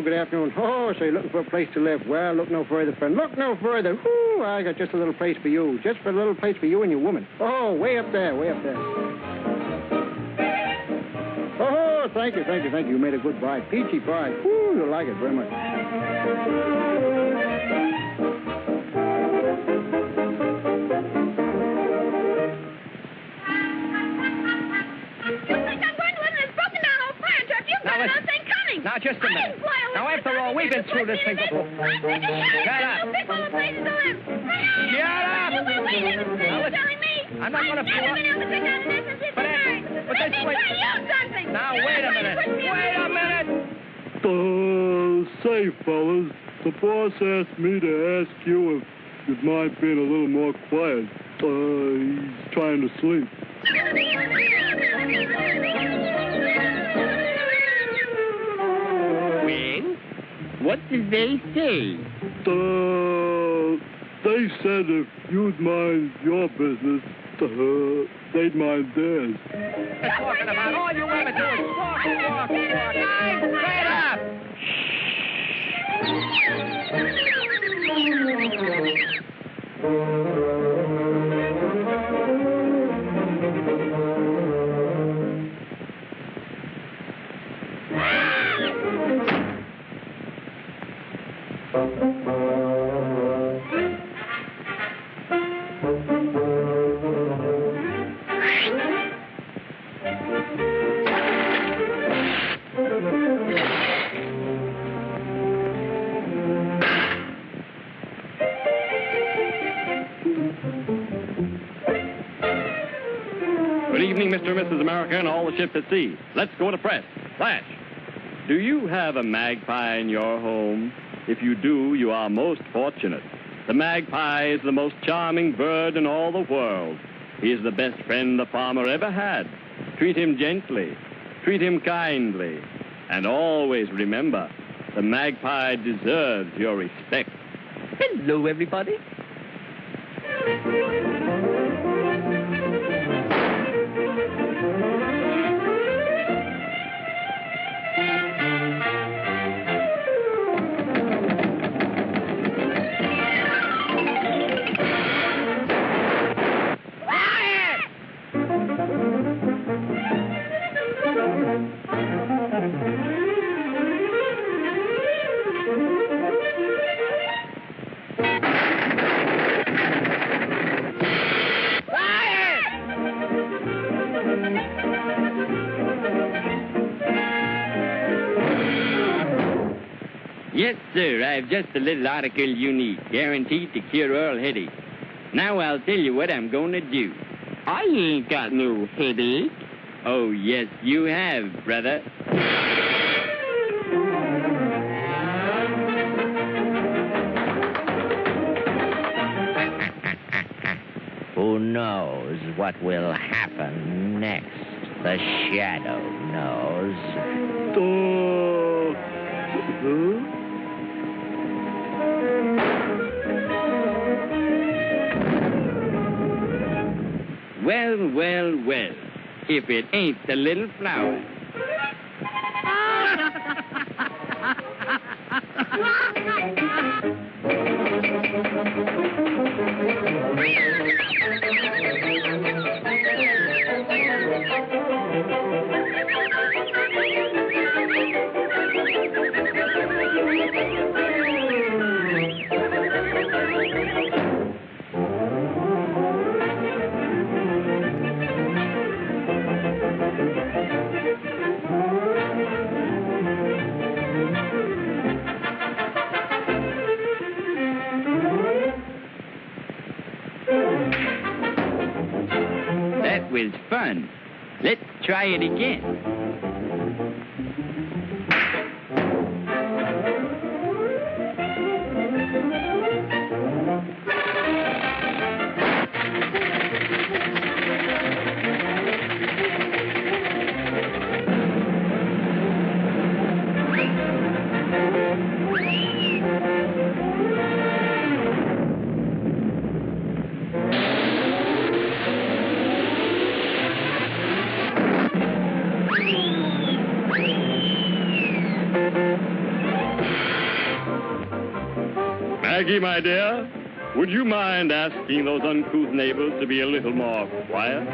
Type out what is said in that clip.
afternoon, good afternoon. Oh, so you're looking for a place to live. Well, look no further, friend. Look no further. Whoo, I got just a little place for you. Just for a little place for you and your woman. Oh, way up there, way up there. Oh, thank you. You made a good buy. Peachy pie. Whoo, you'll like it very much. Now, just a minute. Now, after all, we've been through this thing before. Shut up. Shut up. Now, listen. I'm not going to pull up. But that's wait. Now, wait a minute. Wait a minute. Say, fellas, the boss asked me to ask you if you'd mind being a little more quiet. He's trying to sleep. What did they say? They said if you'd mind your business, they'd mind theirs. They're talking about all you ever do is walk. Straight up! Good evening, Mr. and Mrs. America and all the ships at sea. Let's go to press. Flash. Do you have a magpie in your home? If you do, you are most fortunate. The magpie is the most charming bird in all the world. He is the best friend the farmer ever had. Treat him gently. Treat him kindly. And always remember, the magpie deserves your respect. Hello, everybody. Yes, sir, I've just a little article you need, guaranteed to cure all headaches. Now I'll tell you what I'm going to do. I ain't got no headache. Oh, yes, you have, brother. Who knows what will happen next? The shadow knows. Well. If it ain't the little flower. That was fun. Let's try it again. Maggie, my dear, would you mind asking those uncouth neighbors to be a little more quiet?